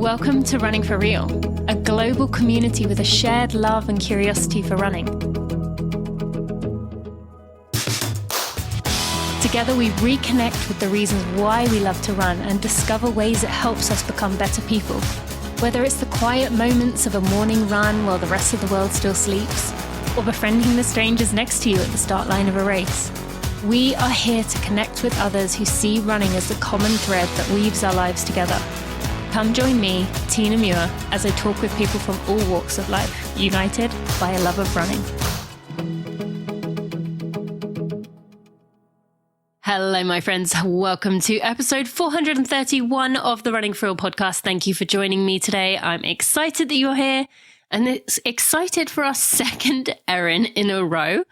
Welcome to Running for Real, a global community with a shared love and curiosity for running. Together we reconnect with the reasons why we love to run and discover ways it helps us become better people. Whether it's the quiet moments of a morning run while the rest of the world still sleeps, or befriending the strangers next to you at the start line of a race, we are here to connect with others who see running as the common thread that weaves our lives together. Come join me, Tina Muir, as I talk with people from all walks of life, united by a love of running. Hello, my friends. Welcome to episode 431 of the Running for Real podcast. Thank you for joining me today. I'm excited that you're here, and it's excited for our second Erin in a row.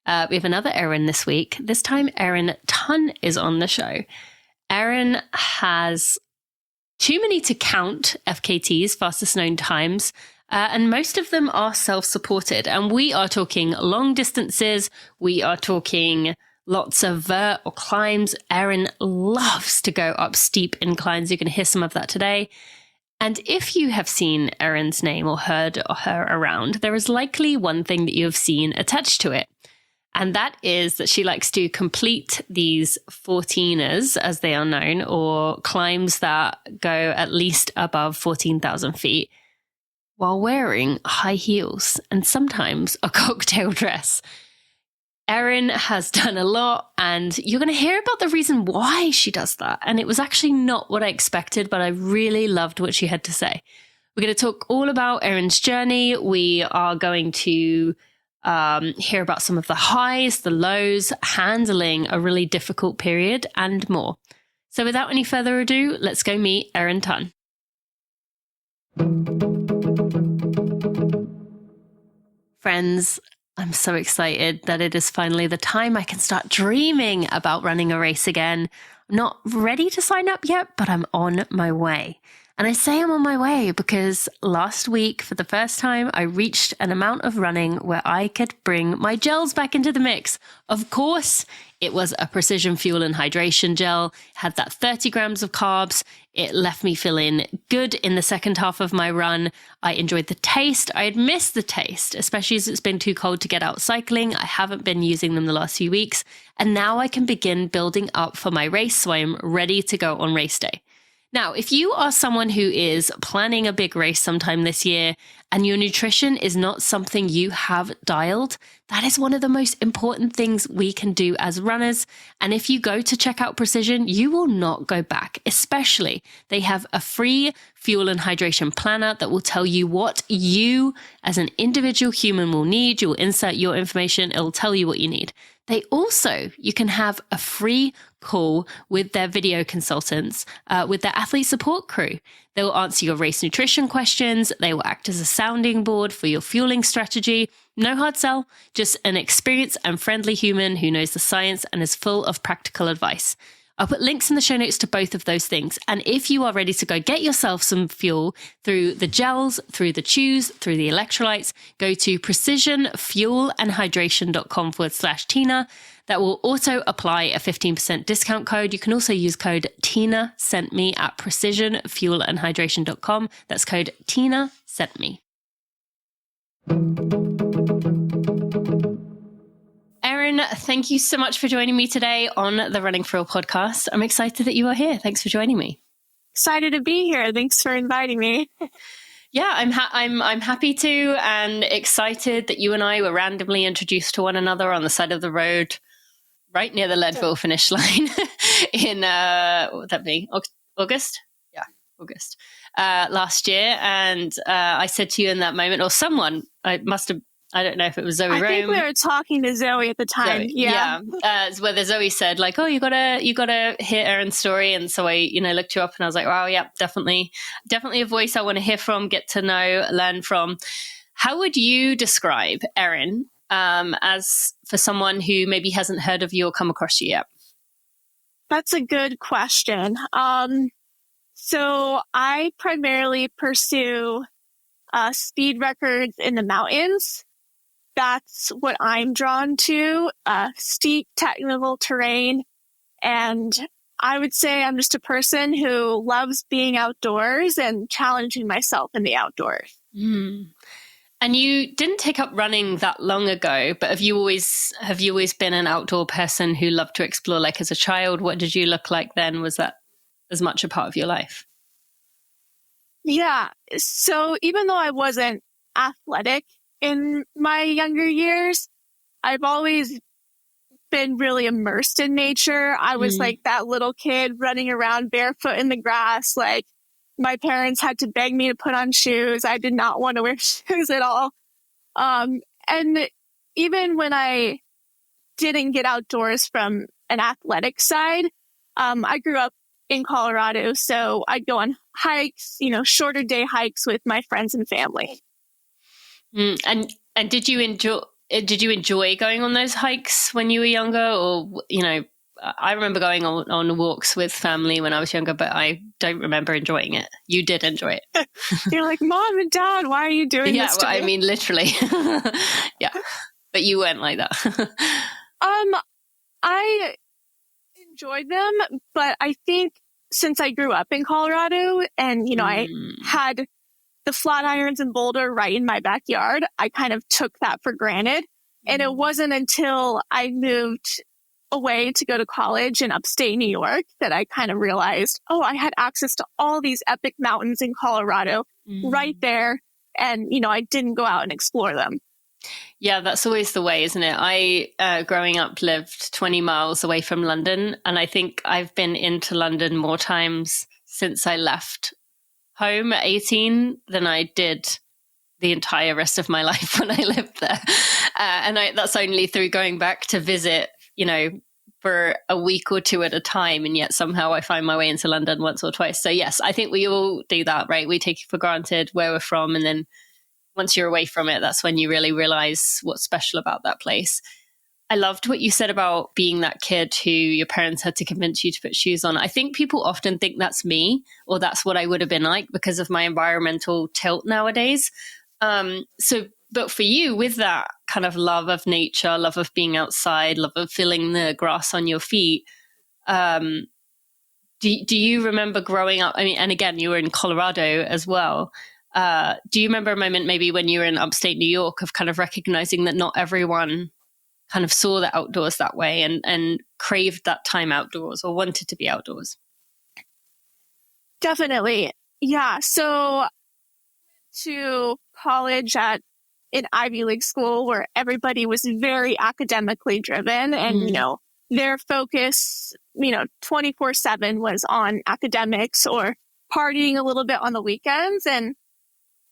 We have another Erin this week. This time, Erin Ton is on the show. Erin has too many to count FKTs, fastest known times, and most of them are self-supported. And we are talking long distances. We are talking lots of vert or climbs. Erin loves to go up steep inclines. You're going to hear some of that today. And if you have seen Erin's name or heard of her around, there is likely one thing that you have seen attached to it. And that is that she likes to complete these 14ers, as they are known, or climbs that go at least above 14,000 feet, while wearing high heels and sometimes a cocktail dress. Erin has done a lot, and you're going to hear about the reason why she does that. And it was actually not what I expected, but I really loved what she had to say. We're going to talk all about Erin's journey. We are going to hear about some of the highs, the lows, handling a really difficult period, and more. So without any further ado, let's go meet Erin Ton. Friends, I'm so excited that it is finally the time I can start dreaming about running a race again. I'm not ready to sign up yet, but I'm on my way. And I say I'm on my way because last week, for the first time, I reached an amount of running where I could bring my gels back into the mix. Of course, it was a Precision Fuel and Hydration gel. It had that 30 grams of carbs. It left me feeling good in the second half of my run. I enjoyed the taste. I had missed the taste, especially as it's been too cold to get out cycling. I haven't been using them the last few weeks. And now I can begin building up for my race, so I am ready to go on race day. Now, if you are someone who is planning a big race sometime this year and your nutrition is not something you have dialed, that is one of the most important things we can do as runners. And if you go to check out Precision, you will not go back. Especially, they have a free fuel and hydration planner that will tell you what you as an individual human will need. You will insert your information. It will tell you what you need. You can have a free call with their video consultants, with their athlete support crew. They will answer your race nutrition questions. They will act as a sounding board for your fueling strategy. No hard sell, just an experienced and friendly human who knows the science and is full of practical advice. I'll put links in the show notes to both of those things. And if you are ready to go get yourself some fuel through the gels, through the chews, through the electrolytes, go to precisionfuelandhydration.com/Tina. That will auto apply a 15% discount code. You can also use code Tina Sent Me at precisionfuelandhydration.com. That's code Tina Sent Me. Erin, thank you so much for joining me today on the Running for Real podcast. I'm excited that you are here. Thanks for joining me. Excited to be here. Thanks for inviting me. Yeah, I'm happy to, and excited that you and I were randomly introduced to one another on the side of the road, right near the Leadville finish line in what would that be? August? Yeah, August last year. And I said to you in that moment, or someone, I don't know if it was Zoe Rome. I think we were talking to Zoe at the time. Zoe, yeah. Whether Zoe said like, "Oh, you gotta hear Erin's story," and so I, looked you up, and I was like, "Wow, yeah, definitely a voice I want to hear from, get to know, learn from." How would you describe Erin as for someone who maybe hasn't heard of you or come across you yet? That's a good question. So I primarily pursue speed records in the mountains. That's what I'm drawn to, steep technical terrain. And I would say I'm just a person who loves being outdoors and challenging myself in the outdoors. And you didn't take up running that long ago, but have you always been an outdoor person who loved to explore? Like as a child, what did you look like then? Was that as much a part of your life? Yeah. So even though I wasn't athletic in my younger years, I've always been really immersed in nature. I was like that little kid running around barefoot in the grass. Like my parents had to beg me to put on shoes. I did not want to wear shoes at all. And even when I didn't get outdoors from an athletic side, I grew up in Colorado, so I'd go on hikes, shorter day hikes with my friends and family. And did you enjoy going on those hikes when you were younger? Or, I remember going on walks with family when I was younger, but I don't remember enjoying it. You did enjoy it. You're like, Mom and Dad, why are you doing this to me? I mean, literally. Yeah. But you weren't like that. I enjoyed them, but I think since I grew up in Colorado and, I had the Flatirons in Boulder right in my backyard, I kind of took that for granted. And it wasn't until I moved away to go to college in upstate New York that I kind of realized, I had access to all these epic mountains in Colorado right there. And, I didn't go out and explore them. Yeah, that's always the way, isn't it? I, growing up, lived 20 miles away from London. And I think I've been into London more times since I left home at 18 than I did the entire rest of my life when I lived there. And that's only through going back to visit, for a week or two at a time. And yet somehow I find my way into London once or twice. So yes, I think we all do that, right? We take it for granted where we're from. And then once you're away from it, that's when you really realize what's special about that place. I loved what you said about being that kid who your parents had to convince you to put shoes on. I think people often think that's me, or that's what I would have been like because of my environmental tilt nowadays. But for you, with that kind of love of nature, love of being outside, love of feeling the grass on your feet, do you remember growing up? I mean, and again, you were in Colorado as well. Do you remember a moment maybe when you were in upstate New York of kind of recognizing that not everyone kind of saw the outdoors that way and craved that time outdoors or wanted to be outdoors? Definitely. Yeah. So to college at an Ivy League school where everybody was very academically driven and, their focus, 24/7 was on academics or partying a little bit on the weekends. And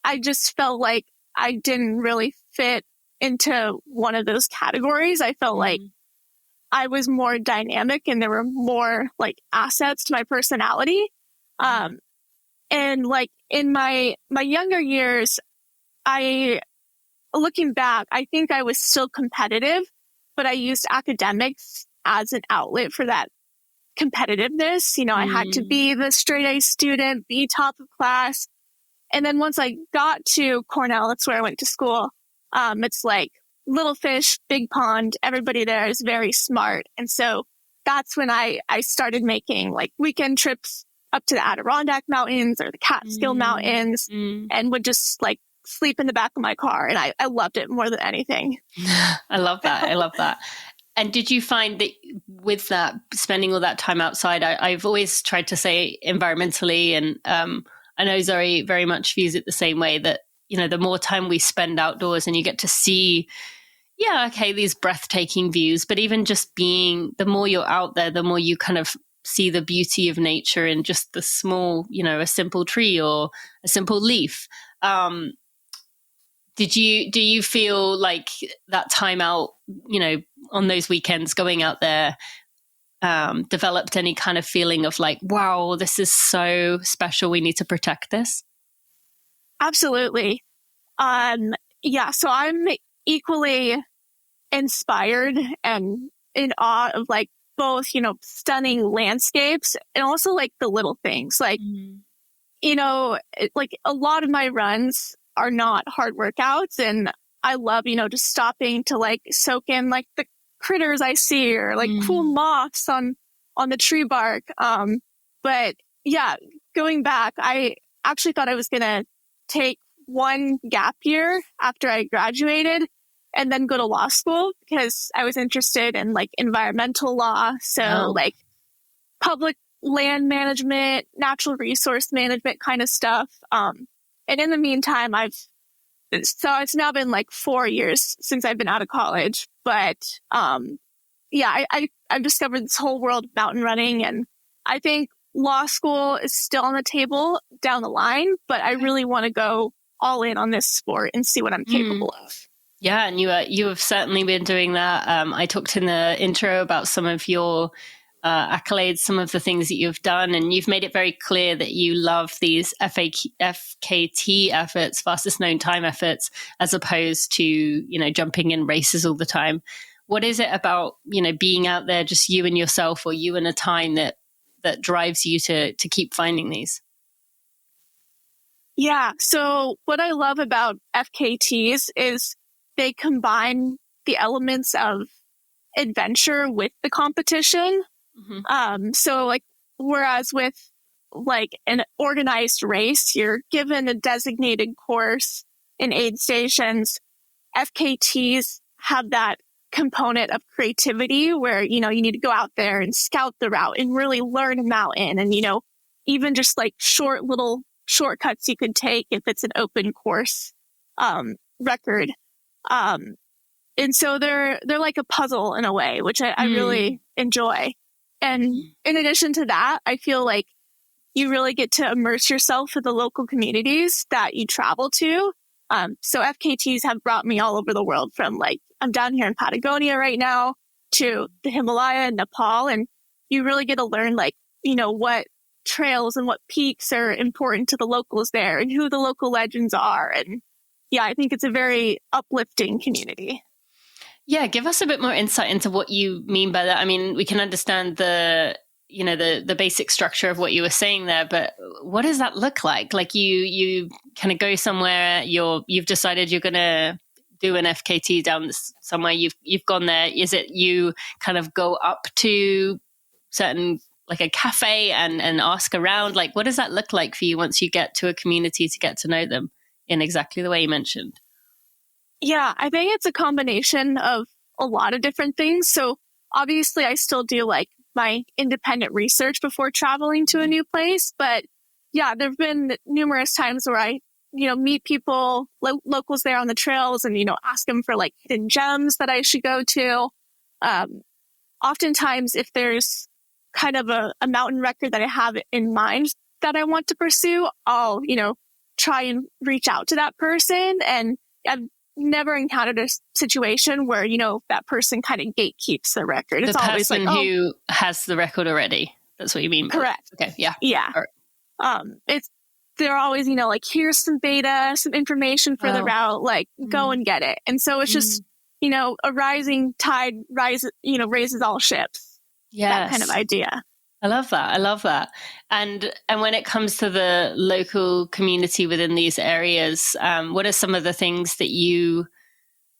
I just felt like I didn't really fit into one of those categories. I felt like I was more dynamic and there were more like assets to my personality. And like in my younger years, looking back, I think I was still competitive, but I used academics as an outlet for that competitiveness. I had to be the straight A student, be top of class. And then once I got to Cornell, that's where I went to school. It's like little fish, big pond. Everybody there is very smart. And so that's when I started making like weekend trips up to the Adirondack Mountains or the Catskill Mountains and would just like sleep in the back of my car. And I loved it more than anything. I love that. I love that. And did you find that with that, spending all that time outside, I've always tried to say environmentally, and I know Zoe very much views it the same way, that, the more time we spend outdoors and you get to see, these breathtaking views, but even just the more you're out there, the more you kind of see the beauty of nature in just the small, a simple tree or a simple leaf. Do you feel like that time out, on those weekends going out there, developed any kind of feeling of like, wow, this is so special, we need to protect this? Absolutely. So I'm equally inspired and in awe of like both, stunning landscapes and also like the little things. Like, like a lot of my runs are not hard workouts, and I love, just stopping to like soak in like the critters I see or like cool moths on on the tree bark. But yeah, going back, I actually thought I was going to take one gap year after I graduated and then go to law school because I was interested in like environmental law. So like public land management, natural resource management kind of stuff. And in the meantime, so it's now been like 4 years since I've been out of college, but, yeah, I've discovered this whole world of mountain running, and I think law school is still on the table down the line, but I really want to go all in on this sport and see what I'm capable of. Yeah, and you have certainly been doing that. I talked in the intro about some of your accolades, some of the things that you've done, and you've made it very clear that you love these FKT efforts, fastest known time efforts, as opposed to, jumping in races all the time. What is it about, being out there, just you and yourself, or you and a time that drives you to keep finding these? Yeah. So what I love about FKTs is they combine the elements of adventure with the competition. So like, whereas with like an organized race, you're given a designated course in aid stations. FKTs have that component of creativity where, you need to go out there and scout the route and really learn a mountain. And, even just like short little shortcuts you could take if it's an open course, record. And so they're like a puzzle in a way, which I really enjoy. And in addition to that, I feel like you really get to immerse yourself in the local communities that you travel to. So FKTs have brought me all over the world, from like, I'm down here in Patagonia right now to the Himalaya and Nepal. And you really get to learn like, what trails and what peaks are important to the locals there and who the local legends are. And yeah, I think it's a very uplifting community. Yeah, give us a bit more insight into what you mean by that. I mean, we can understand the basic structure of what you were saying there, but what does that look like? Like you kind of go somewhere, you've decided you're going to do an FKT down somewhere, you've gone there. Is it you kind of go up to certain, like a cafe and ask around? Like, what does that look like for you once you get to a community to get to know them in exactly the way you mentioned? Yeah, I think it's a combination of a lot of different things. So obviously I still do like my independent research before traveling to a new place. But yeah, there've been numerous times where I, meet people, locals there on the trails and, ask them for like hidden gems that I should go to. Oftentimes if there's kind of a mountain record that I have in mind that I want to pursue, I'll, try and reach out to that person. And I've never encountered a situation where, that person kind of gatekeeps the record. It's always like, who has the record already. That's what you mean. Correct. Okay. Yeah. Yeah. Right. They're always, like, here's some data, some information for the route, like go and get it. And so it's just, a rising tide raises all ships. Yes. That kind of idea. I love that. And when it comes to the local community within these areas, what are some of the things that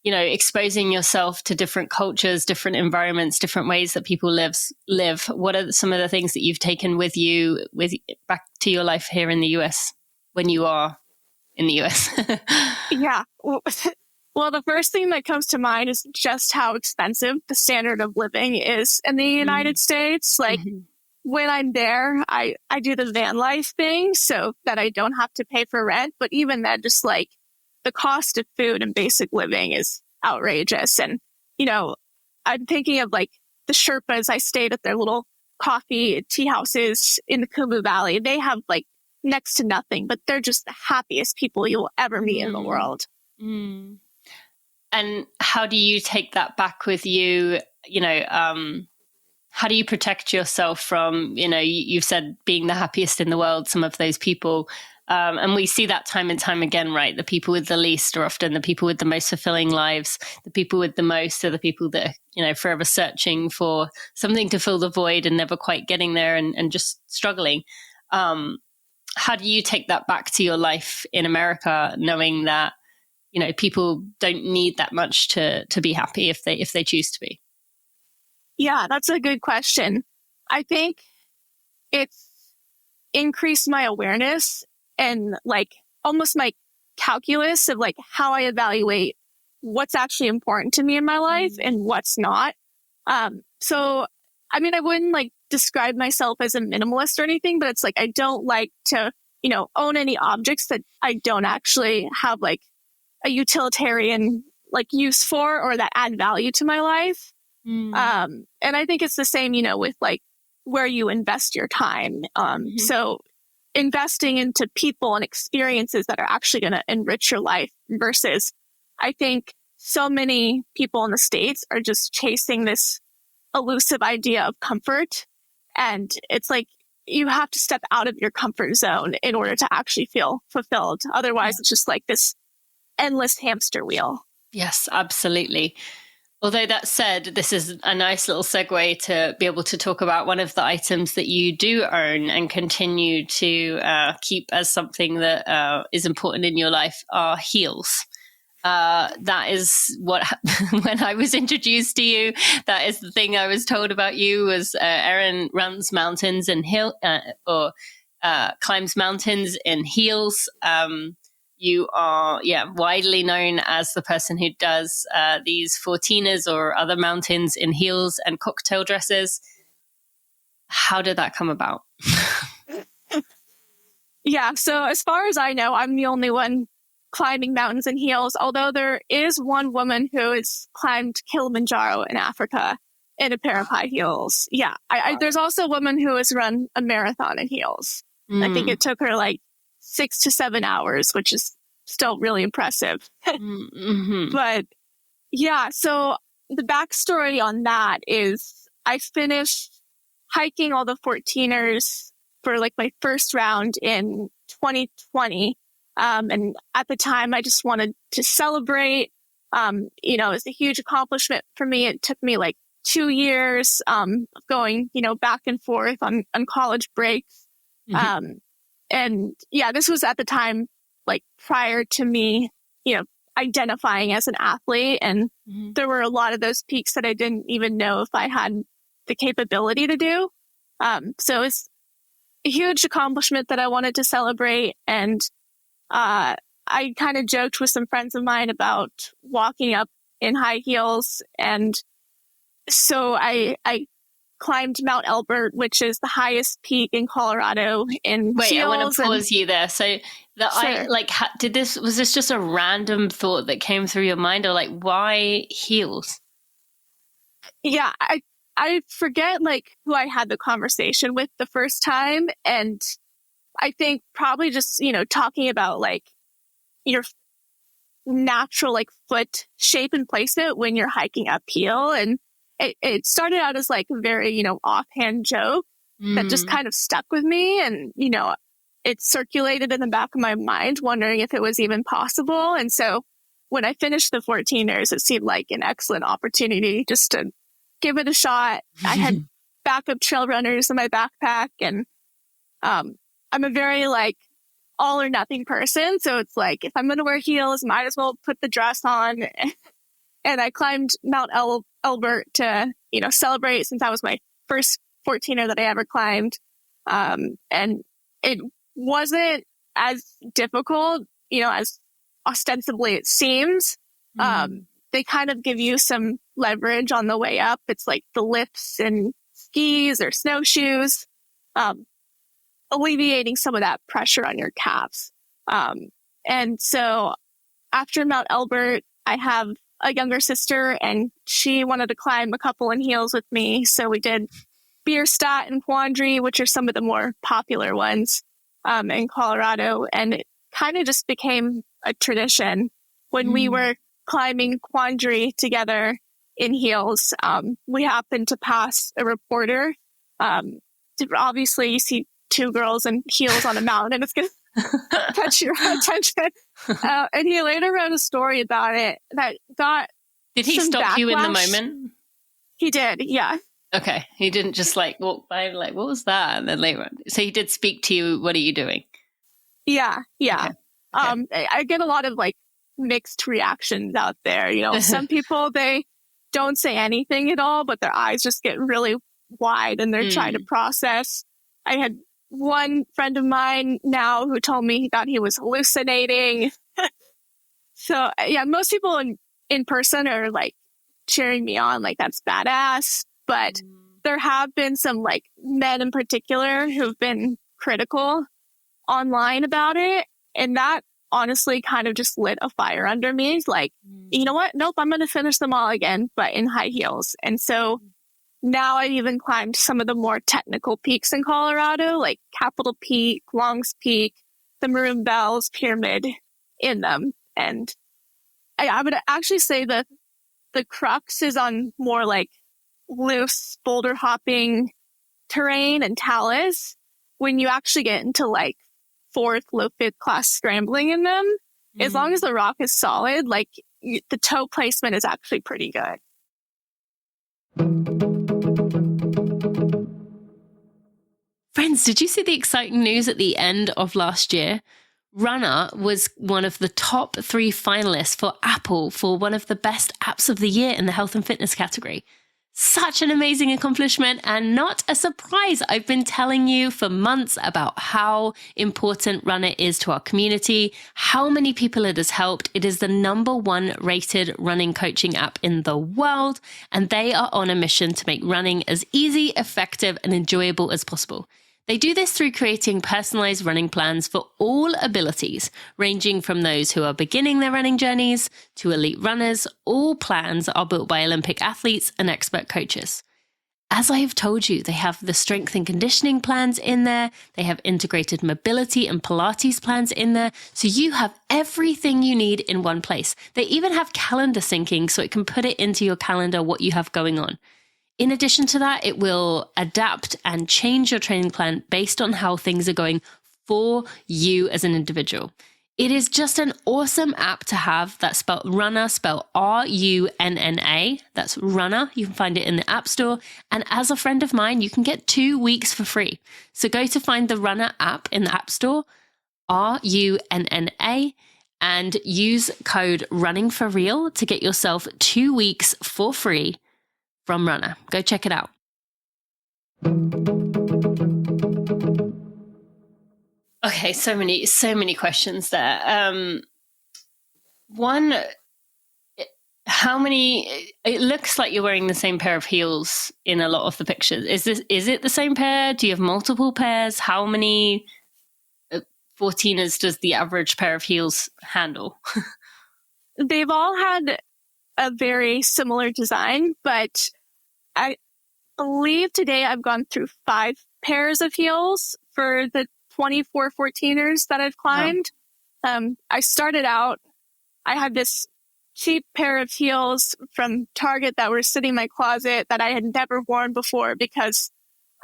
exposing yourself to different cultures, different environments, different ways that people live? What are some of the things that you've taken with you back to your life here in the US when you are in the US? Yeah. Well, the first thing that comes to mind is just how expensive the standard of living is in the United States. Like, when I'm there, I do the van life thing so that I don't have to pay for rent. But even then, just like the cost of food and basic living is outrageous. And, I'm thinking of like the Sherpas. I stayed at their little coffee tea houses in the Kumu Valley. They have like next to nothing, but they're just the happiest people you will ever meet in the world. And how do you take that back with you? How do you protect yourself from, you've said being the happiest in the world, some of those people. And we see that time and time again, right? The people with the least are often the people with the most fulfilling lives. The people with the most are the people that are, forever searching for something to fill the void and never quite getting there and just struggling. How do you take that back to your life in America, knowing that, people don't need that much to be happy if they choose to be? Yeah, that's a good question. I think it's increased my awareness and like almost my calculus of like how I evaluate what's actually important to me in my life and what's not. So, I mean, I wouldn't like describe myself as a minimalist or anything, but it's like I don't like to, own any objects that I don't actually have like a utilitarian like use for or that add value to my life. And I think it's the same, with like where you invest your time. So investing into people and experiences that are actually going to enrich your life versus I think so many people in the States are just chasing this elusive idea of comfort. And it's like you have to step out of your comfort zone in order to actually feel fulfilled. Otherwise, it's just like this endless hamster wheel. Yes, absolutely. Although that said, this is a nice little segue to be able to talk about one of the items that you do own and continue to keep as something that is important in your life are heels. That is what, when I was introduced to you, that is the thing I was told about you was Erin runs mountains and climbs mountains in heels. You are, widely known as the person who does these 14ers or other mountains in heels and cocktail dresses. How did that come about? Yeah, so as far as I know, I'm the only one climbing mountains in heels, although there is one woman who has climbed Kilimanjaro in Africa in a pair of high heels. Yeah, there's also a woman who has run a marathon in heels. I think it took her like 6 to 7 hours, which is still really impressive. But yeah, so the backstory on that is I finished hiking all the 14ers for like my first round in 2020. And at the time, I just wanted to celebrate. It was a huge accomplishment for me. It took me like 2 years going, back and forth on college breaks. And yeah, this was at the time, like prior to me, identifying as an athlete. And there were a lot of those peaks that I didn't even know if I had the capability to do. So it's a huge accomplishment that I wanted to celebrate. And I kind of joked with some friends of mine about walking up in high heels. And so I climbed Mount Elbert, which is the highest peak in Colorado in Wait, heels. I want to pause you there. So was this just a random thought that came through your mind, or like, why heels? Yeah, I forget like who I had the conversation with the first time. And I think probably just, talking about like your natural like foot shape and placement when you're hiking uphill. And it started out as like a very, offhand joke that just kind of stuck with me. And, it circulated in the back of my mind, wondering if it was even possible. And so when I finished the 14ers, it seemed like an excellent opportunity just to give it a shot. I had backup trail runners in my backpack, and I'm a very like all or nothing person. So it's like, if I'm going to wear heels, might as well put the dress on. And I climbed Mount Elbert to, celebrate, since that was my first 14er that I ever climbed. And it wasn't as difficult, as ostensibly it seems. They kind of give you some leverage on the way up. It's like the lifts and skis or snowshoes, alleviating some of that pressure on your calves. And so after Mount Elbert, I have a younger sister, and she wanted to climb a couple in heels with me. So we did Bierstadt and Quandary, which are some of the more popular ones in Colorado. And it kind of just became a tradition. When we were climbing Quandary together in heels, we happened to pass a reporter. Obviously, you see two girls in heels on a mountain, and it's going to catch your attention. And he later wrote a story about it that got Did he stop backlash. you in the moment? He did, yeah. Okay. He didn't just like walk by like, what was that? And then later on. So he did speak to you. What are you doing? Yeah. Okay. I get a lot of like mixed reactions out there. Some people, they don't say anything at all, but their eyes just get really wide and they're trying to process. I had one friend of mine now who told me he thought he was hallucinating. So yeah, most people in person are like cheering me on, like that's badass. But there have been some like men in particular who've been critical online about it. And that honestly kind of just lit a fire under me. It's like, you know what? Nope, I'm going to finish them all again, but in high heels. And so now I've even climbed some of the more technical peaks in Colorado, like Capitol Peak, Longs Peak, the Maroon Bells Pyramid in them. And I would actually say that the crux is on more like loose boulder hopping terrain and talus. When you actually get into like fourth, low fifth class scrambling in them, as long as the rock is solid, like the toe placement is actually pretty good. Friends, did you see the exciting news at the end of last year? Runna was one of the top 3 finalists for Apple for one of the best apps of the year in the health and fitness category. Such an amazing accomplishment and not a surprise. I've been telling you for months about how important Runna is to our community, how many people it has helped. It is the #1 rated running coaching app in the world, and they are on a mission to make running as easy, effective, and enjoyable as possible. They do this through creating personalized running plans for all abilities, ranging from those who are beginning their running journeys to elite runners. All plans are built by Olympic athletes and expert coaches. As I have told you, they have the strength and conditioning plans in there. They have integrated mobility and Pilates plans in there. So you have everything you need in one place. They even have calendar syncing so it can put it into your calendar what you have going on. In addition to that, it will adapt and change your training plan based on how things are going for you as an individual. It is just an awesome app to have. That's spelled Runna, spelled Runna. That's Runna. You can find it in the App Store. And as a friend of mine, you can get 2 weeks for free. So go to find the Runna app in the App Store, Runna, and use code RUNNINGFORREAL to get yourself 2 weeks for free from Runna. Go check it out. Okay, so many questions there. One, how many? It looks like you're wearing the same pair of heels in a lot of the pictures. Is it the same pair? Do you have multiple pairs? How many 14ers does the average pair of heels handle? They've all had a very similar design, but I believe today I've gone through 5 pairs of heels for the 24 14ers that I've climbed. Wow. I started out, I had this cheap pair of heels from Target that were sitting in my closet that I had never worn before because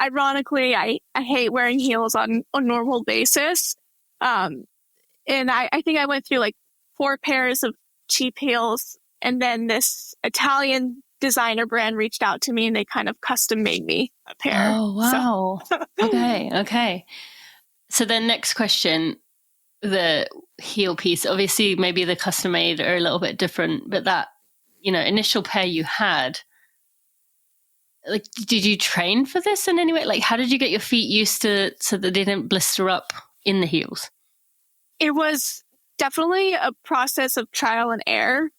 ironically, I hate wearing heels on a normal basis. And I think I went through like 4 pairs of cheap heels, and then this Italian designer brand reached out to me and they kind of custom made me a pair. Oh, wow. So. Okay. So then next question, the heel piece, obviously maybe the custom made are a little bit different, but that, initial pair you had, like, did you train for this in any way? Like, how did you get your feet used to so that they didn't blister up in the heels? It was definitely a process of trial and error.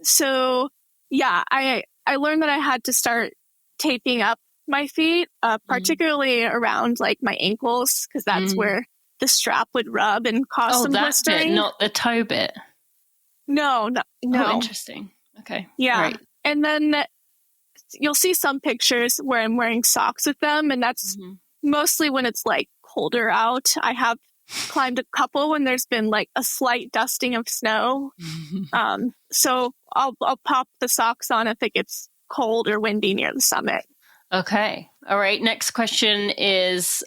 So yeah, I learned that I had to start taping up my feet, particularly around like my ankles, because that's where the strap would rub and cause some blistering. Bit, not the toe bit. No. Oh, interesting. Okay. Yeah. Right. And then you'll see some pictures where I'm wearing socks with them, and that's mostly when it's like colder out. I have climbed a couple when there's been like a slight dusting of snow. So I'll pop the socks on if it gets cold or windy near the summit. Okay. All right. Next question is,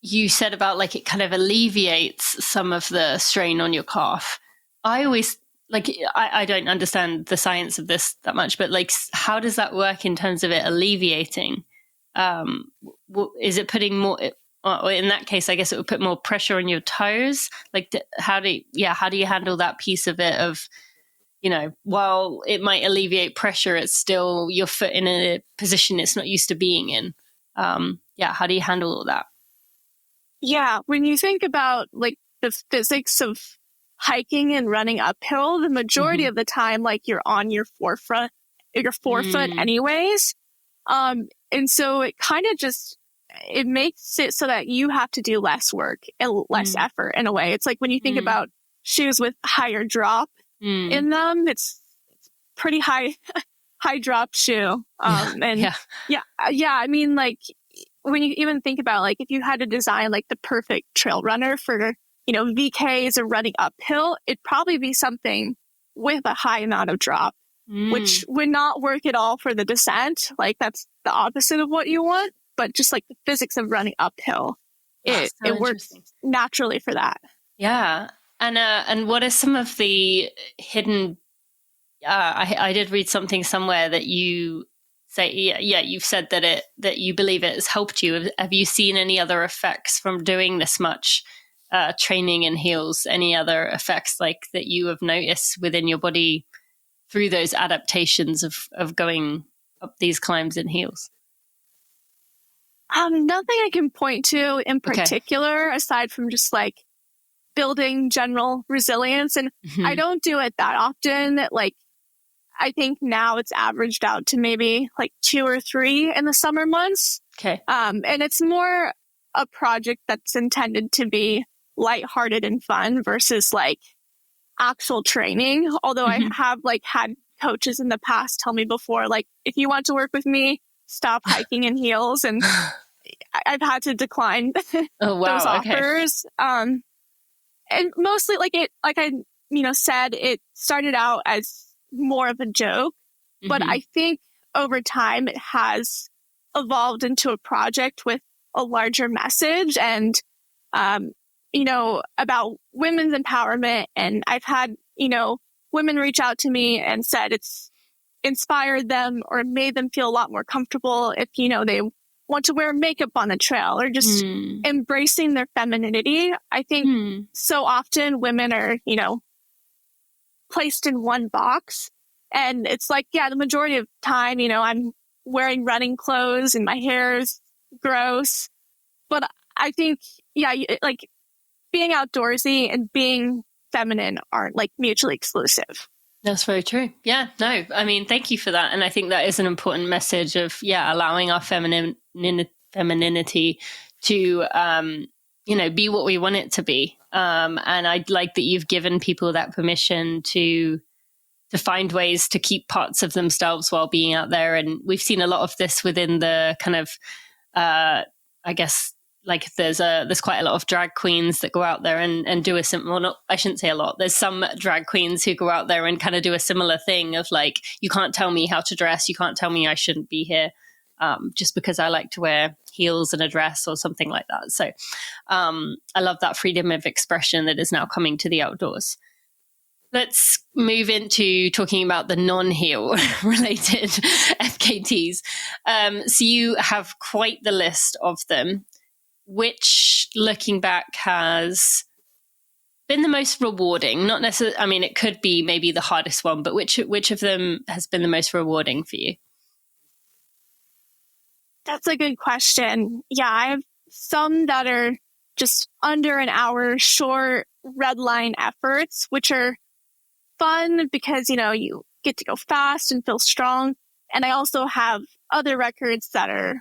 you said about like it kind of alleviates some of the strain on your calf. I always I don't understand the science of this that much, but like, how does that work in terms of it alleviating? Is it putting more, or in that case, I guess it would put more pressure on your toes. Like, how do you handle that piece of it of, while it might alleviate pressure, it's still your foot in a position it's not used to being in. How do you handle all that? Yeah, when you think about like the physics of hiking and running uphill, the majority of the time, like you're on your forefoot anyways. And so it kind of it makes it so that you have to do less work and less effort in a way. It's like when you think about shoes with higher drop in them, it's pretty high drop shoe. I mean, like when you even think about like if you had to design like the perfect trail runner for, VKs or running uphill, it'd probably be something with a high amount of drop, which would not work at all for the descent. Like that's the opposite of what you want, but just like the physics of running uphill, it works naturally for that. Yeah. And what are some of the hidden, I did read something somewhere that you say, you've said that you believe it has helped you. Have you seen any other effects from doing this much training in heels? Any other effects like that you have noticed within your body through those adaptations of going up these climbs in heels? Nothing I can point to in particular, aside from just like building general resilience. And I don't do it that often. Like, I think now it's averaged out to maybe like 2 or 3 in the summer months. Okay. And it's more a project that's intended to be lighthearted and fun versus like actual training. Although I have like had coaches in the past tell me before, like, if you want to work with me, stop hiking in heels. And I've had to decline those offers. And mostly like I said, it started out as more of a joke, but I think over time it has evolved into a project with a larger message and, about women's empowerment. And I've had, women reach out to me and said it's inspired them or made them feel a lot more comfortable if, they want to wear makeup on the trail or just embracing their femininity. I think so often women are, placed in one box. And it's like, the majority of time, I'm wearing running clothes and my hair is gross. But I think, like being outdoorsy and being feminine aren't like mutually exclusive. That's very true. Yeah, no, I mean, thank you for that. And I think that is an important message of, allowing our femininity to, be what we want it to be. And I'd like that you've given people that permission to find ways to keep parts of themselves while being out there. And we've seen a lot of this within the kind of, I guess, like there's quite a lot of drag queens that go out there and do I shouldn't say a lot. There's some drag queens who go out there and kind of do a similar thing of like, you can't tell me how to dress. You can't tell me I shouldn't be here just because I like to wear heels and a dress or something like that. So I love that freedom of expression that is now coming to the outdoors. Let's move into talking about the non-heel related FKTs. So you have quite the list of them. Which, looking back, has been the most rewarding? Not necessarily, I mean, it could be maybe the hardest one, but which of them has been the most rewarding for you? That's a good question. Yeah, I have some that are just under an hour short red line efforts, which are fun because, you get to go fast and feel strong. And I also have other records that are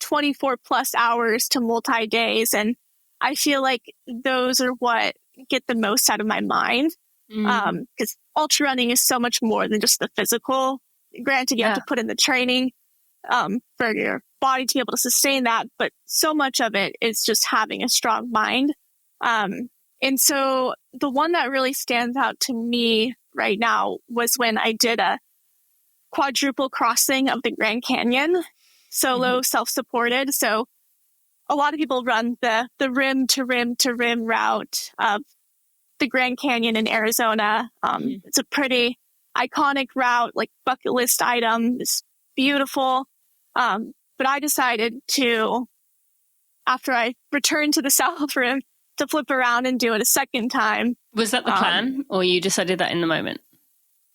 24 plus hours to multi-days. And I feel like those are what get the most out of my mind. Because ultra running is so much more than just the physical. Granted, you have to put in the training for your body to be able to sustain that. But so much of it is just having a strong mind. And so the one that really stands out to me right now was when I did a quadruple crossing of the Grand Canyon. Solo, self-supported. So a lot of people run the rim to rim to rim route of the Grand Canyon in Arizona. It's a pretty iconic route, like bucket list item. It's beautiful. But I decided to, after I returned to the South Rim, to flip around and do it a second time. Was that the plan or you decided that in the moment?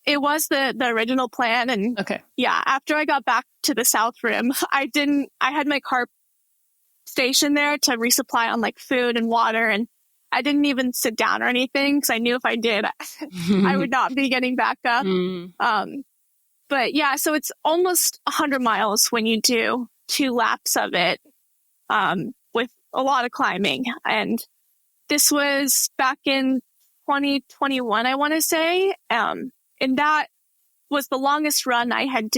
It was the original plan. And Okay. yeah, after I got back to the South Rim, I had my car stationed there to resupply on like food and water. And I didn't even sit down or anything because I knew if I did, I would not be getting back up. But yeah, so it's almost 100 miles when you do 2 laps of it, with a lot of climbing. And this was back in 2021, I want to say. And that was the longest run I had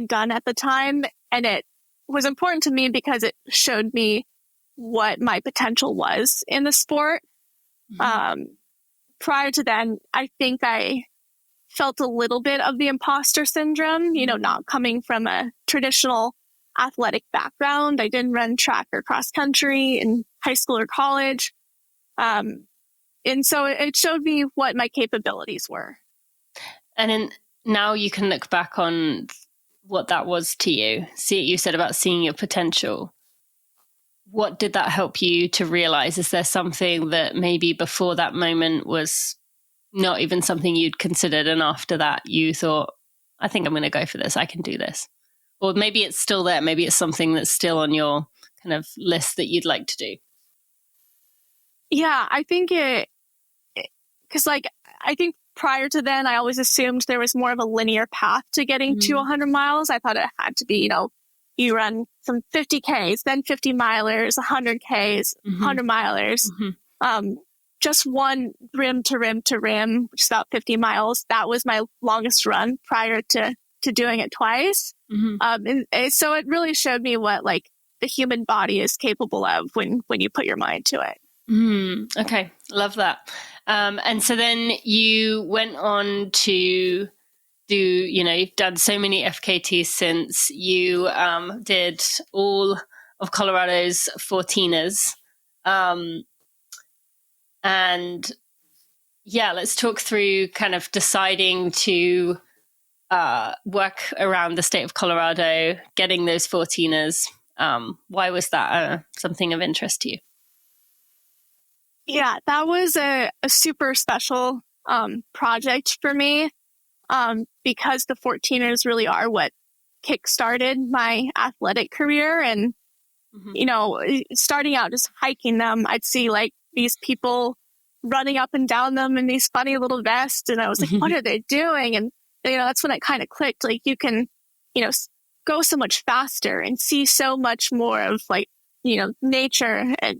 done at the time. And it was important to me because it showed me what my potential was in the sport. Prior to then, I think I felt a little bit of the imposter syndrome, not coming from a traditional athletic background. I didn't run track or cross country in high school or college. And so it showed me what my capabilities were. And now you can look back on what that was to you. You said about seeing your potential. What did that help you to realize? Is there something that maybe before that moment was not even something you'd considered, and after that you thought, I think I'm going to go for this, I can do this? Or maybe it's still there, maybe it's something that's still on your kind of list that you'd like to do. Yeah, I think because I think prior to then, I always assumed there was more of a linear path to getting to 100 miles. I thought it had to be, you run some 50Ks, then 50 milers, 100Ks, 100 milers. Just one rim to rim to rim, which is about 50 miles. That was my longest run prior to doing it twice. And so it really showed me what like the human body is capable of when you put your mind to it. Okay. Love that. And so then you went on to do, you've done so many FKTs since. You did all of Colorado's 14ers. And yeah, let's talk through kind of deciding to work around the state of Colorado, getting those 14ers. Why was that something of interest to you? Yeah, that was a super special project for me because the 14ers really are what kickstarted my athletic career. And, starting out just hiking them, I'd see like these people running up and down them in these funny little vests. And I was like, what are they doing? And, that's when it kind of clicked. Like you can, go so much faster and see so much more of like, nature. And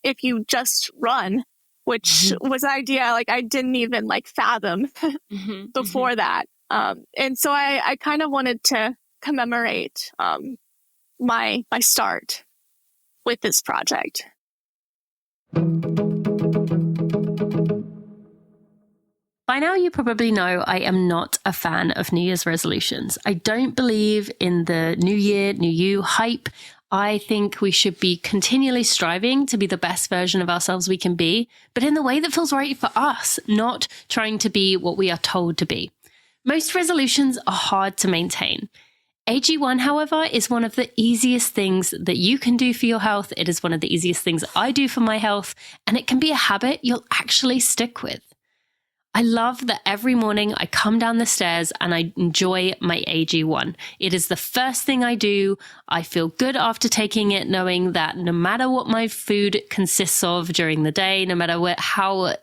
if you just run, which was an idea like I didn't even like fathom before that. And so I kind of wanted to commemorate my start with this project. By now, you probably know I am not a fan of New Year's resolutions. I don't believe in the New Year, New You hype. I think we should be continually striving to be the best version of ourselves we can be, but in the way that feels right for us, not trying to be what we are told to be. Most resolutions are hard to maintain. AG1, however, is one of the easiest things that you can do for your health. It is one of the easiest things I do for my health, and it can be a habit you'll actually stick with. I love that every morning I come down the stairs and I enjoy my AG1. It is the first thing I do. I feel good after taking it, knowing that no matter what my food consists of during the day, no matter how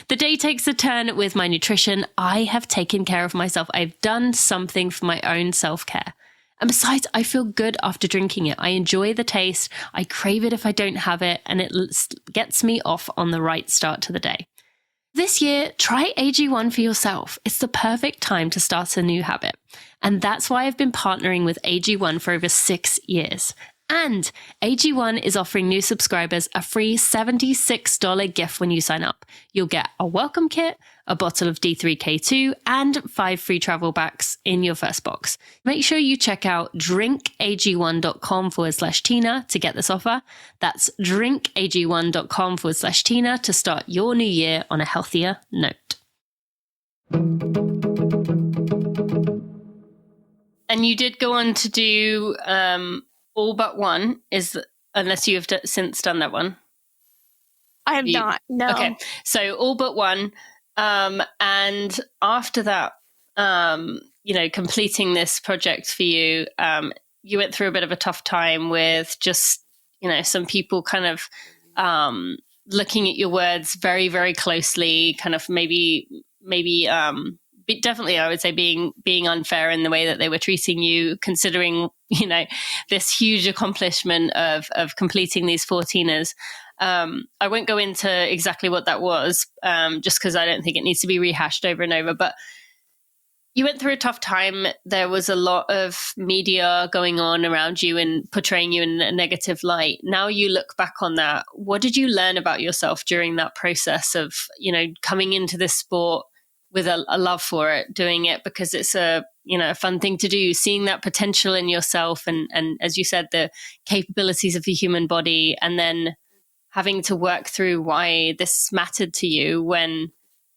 the day takes a turn with my nutrition, I have taken care of myself. I've done something for my own self-care. And besides, I feel good after drinking it. I enjoy the taste. I crave it if I don't have it, and it gets me off on the right start to the day. This year, try AG1 for yourself. It's the perfect time to start a new habit. And that's why I've been partnering with AG1 for over 6 years. And AG1 is offering new subscribers a free $76 gift when you sign up. You'll get a welcome kit, a bottle of D3K2, and 5 free travel packs in your first box. Make sure you check out drinkag1.com/Tina to get this offer. That's drinkag1.com/Tina to start your new year on a healthier note. And you did go on to do all but one, unless you have since done that one. I have not, no. Okay, so all but one. And after that, completing this project for you, you went through a bit of a tough time with just, some people kind of looking at your words very, very closely, kind of maybe definitely, I would say being unfair in the way that they were treating you, considering, this huge accomplishment of completing these 14ers. I won't go into exactly what that was, just because I don't think it needs to be rehashed over and over, but you went through a tough time. There was a lot of media going on around you and portraying you in a negative light. Now you look back on that. What did you learn about yourself during that process of, coming into this sport with a love for it, doing it because it's a fun thing to do, seeing that potential in yourself and as you said, the capabilities of the human body, and then having to work through why this mattered to you when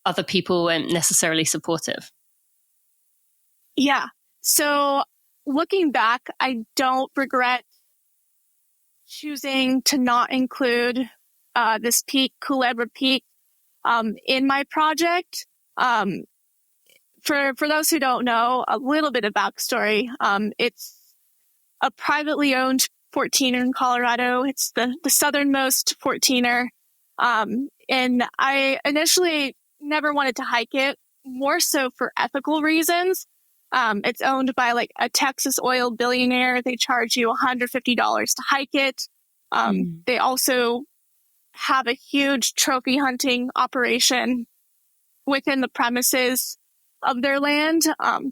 other people weren't necessarily supportive? Yeah. So looking back, I don't regret choosing to not include this peak, Culebra Peak, in my project. For those who don't know, a little bit of backstory. It's a privately owned 14er in Colorado. It's the southernmost 14er. And I initially never wanted to hike it, more so for ethical reasons. It's owned by like a Texas oil billionaire. They charge you $150 to hike it. They also have a huge trophy hunting operation within the premises of their land,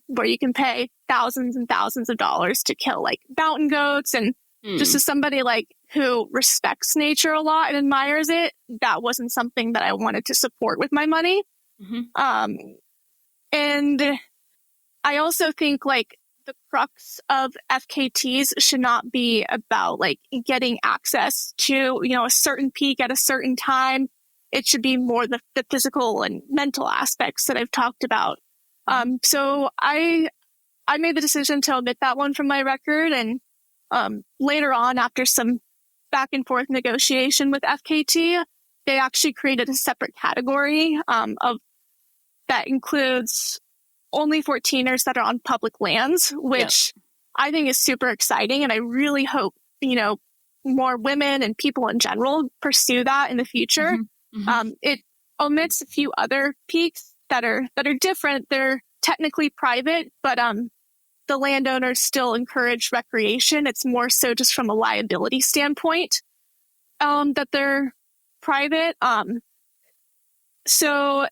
where you can pay thousands and thousands of dollars to kill like mountain goats. And just as somebody like who respects nature a lot and admires it, that wasn't something that I wanted to support with my money. And I also think like the crux of FKTs should not be about like getting access to, a certain peak at a certain time. It should be more the physical and mental aspects that I've talked about. So I made the decision to omit that one from my record. And later on, after some back and forth negotiation with FKT, they actually created a separate category of that includes only 14ers that are on public lands, which I think is super exciting. And I really hope, more women and people in general pursue that in the future. It omits a few other peaks that are different. They're technically private, but the landowners still encourage recreation. It's more so just from a liability standpoint that they're private. So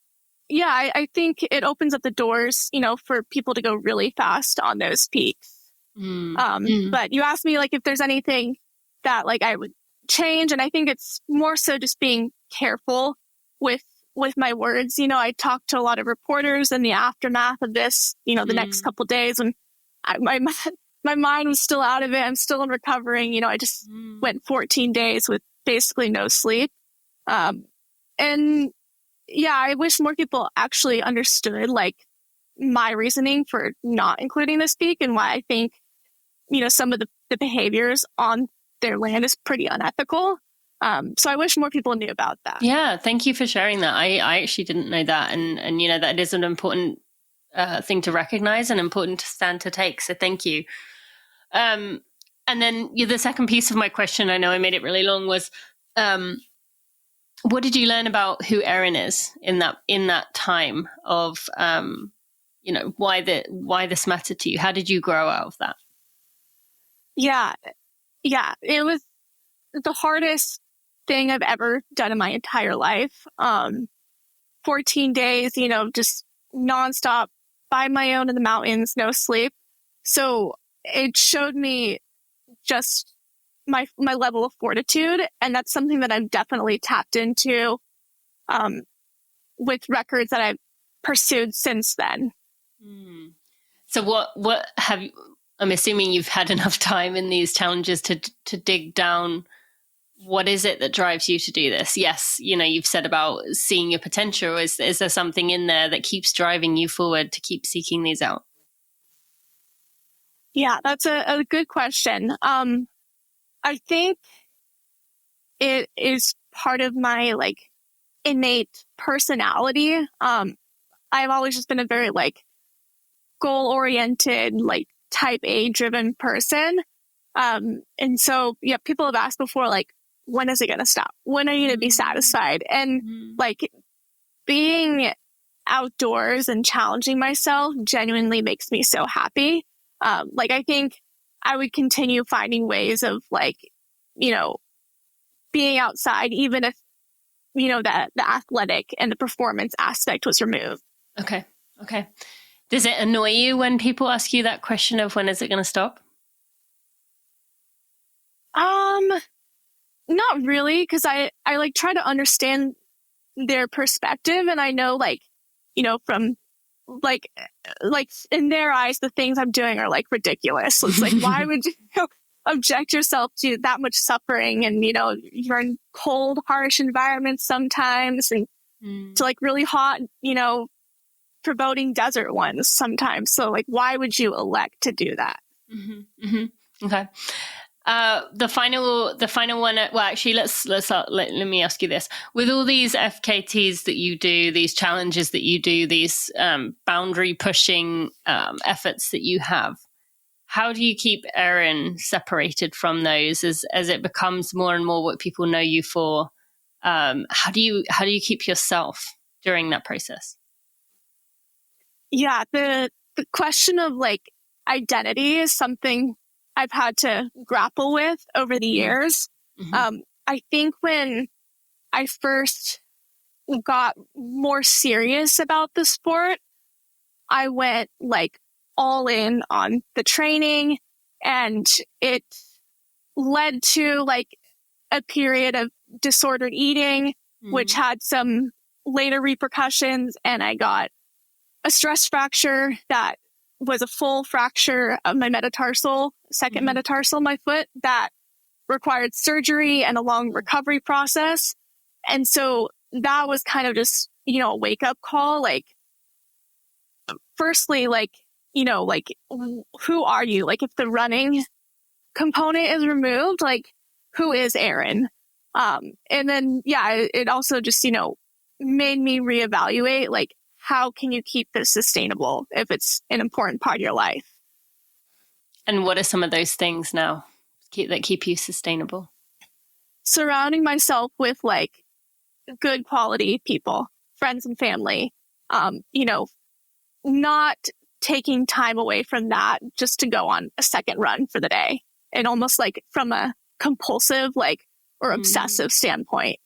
yeah, I think it opens up the doors, for people to go really fast on those peaks. But you asked me like if there's anything that like I would change, and I think it's more so just being careful with my words. I talked to a lot of reporters in the aftermath of this, the next couple of days, and my mind was still out of it. I'm still recovering. I just went 14 days with basically no sleep. And yeah, I wish more people actually understood like my reasoning for not including this peak and why I think, some of the behaviors on their land is pretty unethical. So I wish more people knew about that. Yeah, thank you for sharing that. I actually didn't know that. And that is an important thing to recognize and important stand to take. So thank you. And then the second piece of my question, I know I made it really long, was what did you learn about who Erin is in that time of, why this mattered to you? How did you grow out of that? Yeah, it was the hardest thing I've ever done in my entire life. 14 days, just nonstop by my own in the mountains, no sleep. So it showed me just my level of fortitude. And that's something that I've definitely tapped into with records that I've pursued since then. So what have you, I'm assuming you've had enough time in these challenges to dig down. What is it that drives you to do this? Yes, you've said about seeing your potential. Is there something in there that keeps driving you forward to keep seeking these out? Yeah, that's a good question. I think it is part of my like innate personality. I've always just been a very like goal-oriented, like type A driven person. And so, yeah, people have asked before, like, when is it going to stop? When are you going to be satisfied? And like being outdoors and challenging myself genuinely makes me so happy. Like, I think I would continue finding ways of like, being outside, even if, that the athletic and the performance aspect was removed. Okay. Does it annoy you when people ask you that question of when is it going to stop? Not really, because I like try to understand their perspective, and I know like, from like in their eyes, the things I'm doing are like ridiculous. So it's like, why would you object yourself to that much suffering? And, you're in cold, harsh environments sometimes, and to like really hot, foreboding desert ones sometimes. So like, why would you elect to do that? Okay. The final one. Well, actually, let me ask you this: with all these FKTs that you do, these challenges that you do, these boundary pushing efforts that you have, how do you keep Erin separated from those as it becomes more and more what people know you for? How do you keep yourself during that process? Yeah, the question of like identity is something I've had to grapple with over the years. I think when I first got more serious about the sport, I went like all in on the training, and it led to like a period of disordered eating, which had some later repercussions. And I got a stress fracture that was a full fracture of my metatarsal, second metatarsal, my foot, that required surgery and a long recovery process. And so that was kind of just, a wake up call. Like, firstly, like, like, who are you? Like, if the running component is removed, like, who is Erin? And then, yeah, it also just, made me reevaluate, like, how can you keep this sustainable if it's an important part of your life? And what are some of those things now that keep you sustainable? Surrounding myself with like good quality people, friends and family, not taking time away from that just to go on a second run for the day, and almost like from a compulsive, like, or obsessive standpoint.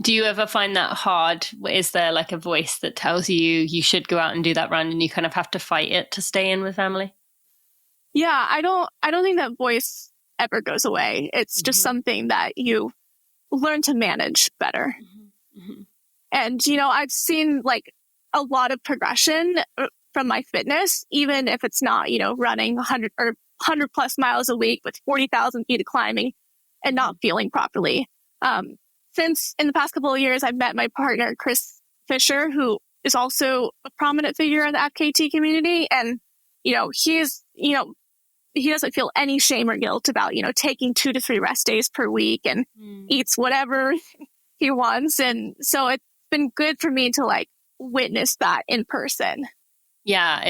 Do you ever find that hard? Is there like a voice that tells you should go out and do that run, and you kind of have to fight it to stay in with family? Yeah, I don't think that voice ever goes away. It's just something that you learn to manage better. And, I've seen like a lot of progression from my fitness, even if it's not, running 100 or 100 plus miles a week with 40,000 feet of climbing and not feeling properly. Since in the past couple of years, I've met my partner, Chris Fisher, who is also a prominent figure in the FKT community. And, he doesn't feel any shame or guilt about, taking 2 to 3 rest days per week, and eats whatever he wants. And so it's been good for me to like witness that in person. Yeah,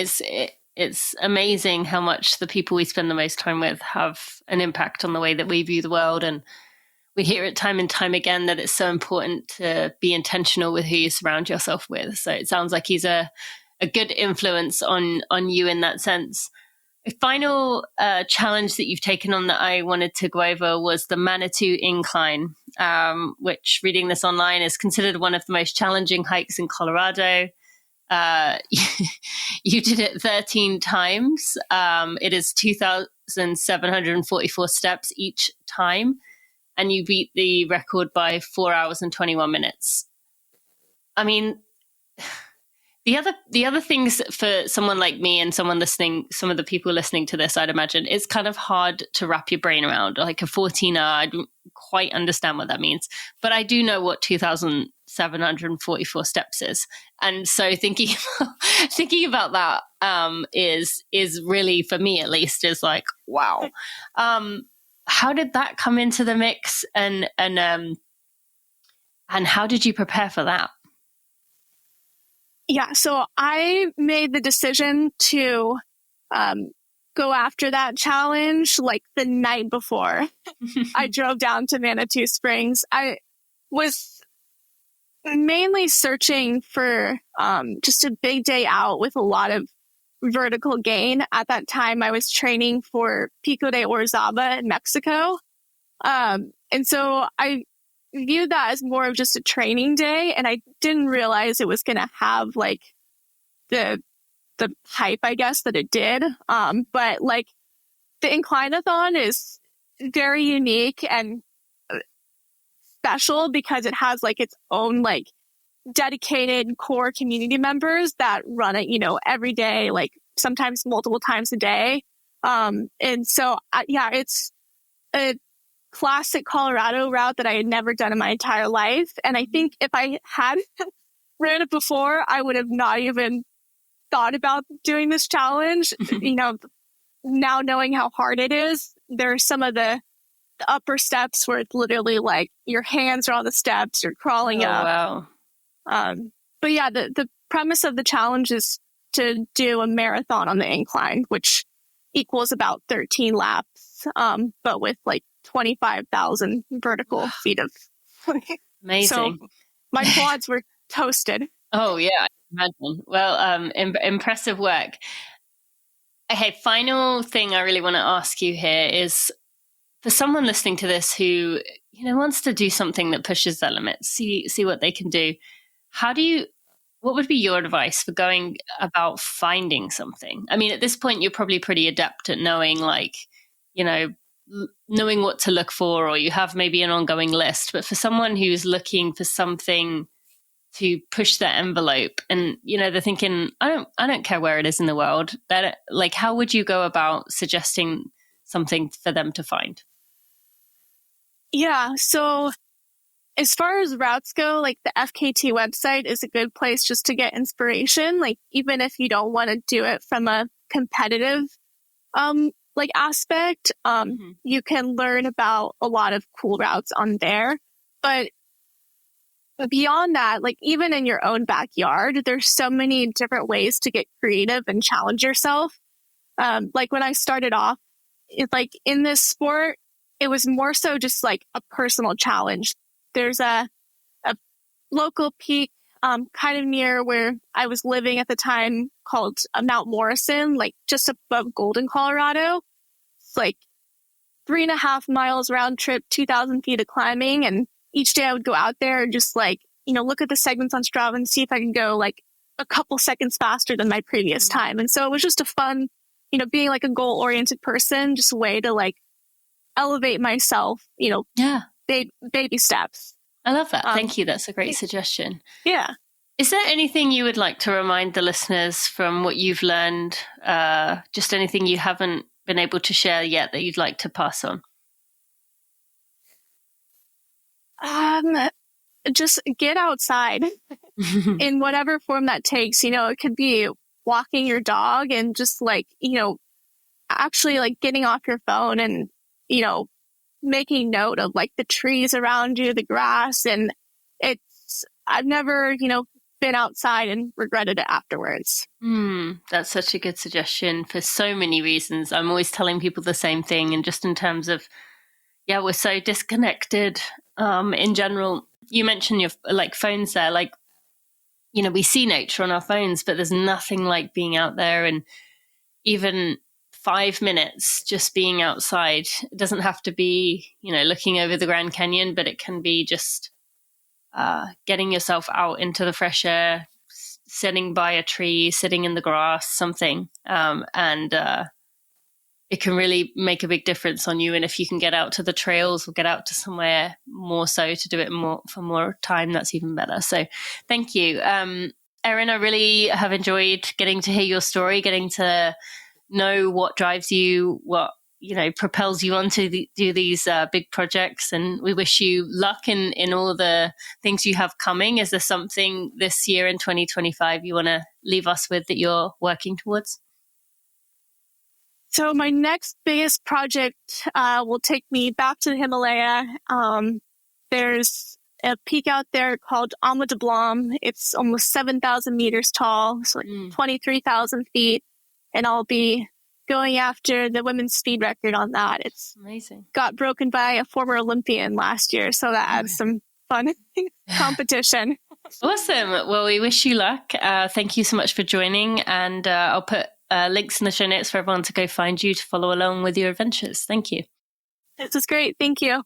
it's amazing how much the people we spend the most time with have an impact on the way that we view the world. And we hear it time and time again that it's so important to be intentional with who you surround yourself with. So it sounds like he's a good influence on you in that sense. A final challenge that you've taken on that I wanted to go over was the Manitou Incline, which, reading this online, is considered one of the most challenging hikes in Colorado. You did it 13 times. It is 2,744 steps each time, and you beat the record by 4 hours and 21 minutes. I mean, the other things for someone like me and someone listening, some of the people listening to this, I'd imagine, it's kind of hard to wrap your brain around. Like a 14-hour, I don't quite understand what that means, but I do know what 2,744 steps is. And so thinking about that is really, for me at least, is like, wow. How did that come into the mix, and how did you prepare for that? Yeah, so I made the decision to go after that challenge like the night before I drove down to Manitou Springs. I was mainly searching for just a big day out with a lot of vertical gain. At that time, I was training for Pico de Orizaba in Mexico. And so I viewed that as more of just a training day, and I didn't realize it was going to have like the hype, I guess, that it did. But like the Incline-a-thon is very unique and special because it has like its own like dedicated core community members that run it, every day, like sometimes multiple times a day. And so, yeah, it's a classic Colorado route that I had never done in my entire life. And I think if I had ran it before, I would have not even thought about doing this challenge. Now knowing how hard it is, there's some of the upper steps where it's literally like your hands are on the steps, you're crawling up. Wow. But yeah, the premise of the challenge is to do a marathon on the incline, which equals about 13 laps, but with like 25,000 vertical feet of. Amazing. So my quads were toasted. Oh yeah, I can imagine. Well, impressive work. Okay, final thing I really want to ask you here is for someone listening to this who wants to do something that pushes their limits, see what they can do. What would be your advice for going about finding something? I mean, at this point, you're probably pretty adept at knowing, like, knowing what to look for, or you have maybe an ongoing list. But for someone who's looking for something to push their envelope, and they're thinking, I don't care where it is in the world. Like, how would you go about suggesting something for them to find? Yeah, so as far as routes go, like the FKT website is a good place just to get inspiration. Like even if you don't want to do it from a competitive like aspect, you can learn about a lot of cool routes on there. But beyond that, like even in your own backyard, there's so many different ways to get creative and challenge yourself. Like when I started off, like in this sport, it was more so just like a personal challenge. There's a local peak kind of near where I was living at the time called Mount Morrison, like just above Golden, Colorado. It's like 3.5 miles round trip, 2,000 feet of climbing. And each day I would go out there and just like, look at the segments on Strava and see if I can go like a couple seconds faster than my previous time. And so it was just a fun, being like a goal-oriented person, just a way to like elevate myself, baby steps. I love that. Thank you. That's a great suggestion. Yeah. Is there anything you would like to remind the listeners from what you've learned? Just anything you haven't been able to share yet that you'd like to pass on? Just get outside in whatever form that takes. It could be walking your dog and just like, actually like getting off your phone and, making note of like the trees around you, the grass. And I've never, been outside and regretted it afterwards. That's such a good suggestion for so many reasons. I'm always telling people the same thing. And just in terms of, we're so disconnected in general. You mentioned your like phones there, like, we see nature on our phones, but there's nothing like being out there. And even 5 minutes just being outside, it doesn't have to be, looking over the Grand Canyon, but it can be just getting yourself out into the fresh air, sitting by a tree, sitting in the grass, something. And it can really make a big difference on you. And if you can get out to the trails or get out to somewhere more so to do it more for more time, that's even better. So thank you. Erin, I really have enjoyed getting to hear your story, getting to know what drives you, what propels you on to do these big projects. And we wish you luck in all the things you have coming. Is there something this year in 2025 you want to leave us with that you're working towards? So my next biggest project will take me back to the Himalaya. There's a peak out there called Ama de Blanc. It's almost 7,000 meters tall, so like 23,000 feet. And I'll be going after the women's speed record on that. It's amazing. Got broken by a former Olympian last year, so that adds some fun competition. Awesome. Well, we wish you luck. Thank you so much for joining. And I'll put links in the show notes for everyone to go find you to follow along with your adventures. Thank you. This is great. Thank you.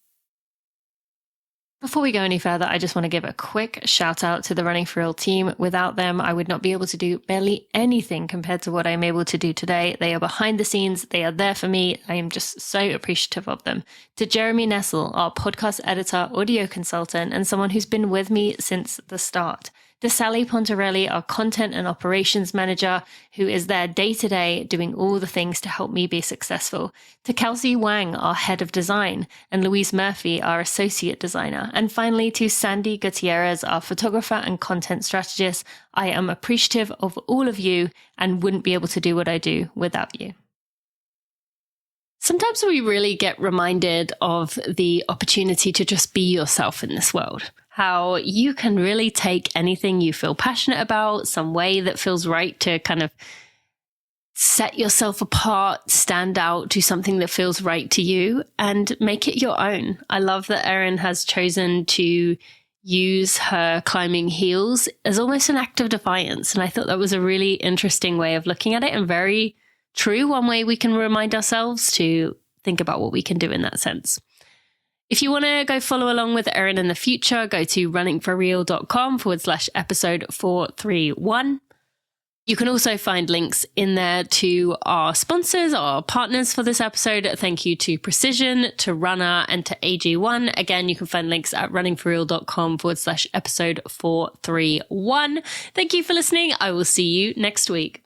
Before we go any further, I just want to give a quick shout out to the Running for Real team. Without them, I would not be able to do barely anything compared to what I'm able to do today. They are behind the scenes. They are there for me. I am just so appreciative of them. To Jeremy Nessel, our podcast editor, audio consultant, and someone who's been with me since the start. To Sally Pontarelli, our content and operations manager, who is there day to day doing all the things to help me be successful. To Kelsey Wang, our head of design, and Louise Murphy, our associate designer. And finally, to Sandy Gutierrez, our photographer and content strategist. I am appreciative of all of you and wouldn't be able to do what I do without you. Sometimes we really get reminded of the opportunity to just be yourself in this world. How you can really take anything you feel passionate about, some way that feels right to kind of set yourself apart, stand out, do something that feels right to you and make it your own. I love that Erin has chosen to use her climbing heels as almost an act of defiance. And I thought that was a really interesting way of looking at it and very true. One way we can remind ourselves to think about what we can do in that sense. If you want to go follow along with Erin in the future, go to runningforreal.com/episode 431. You can also find links in there to our sponsors, our partners for this episode. Thank you to Precision, to Runna, and to AG1. Again, you can find links at runningforreal.com/episode 431. Thank you for listening. I will see you next week.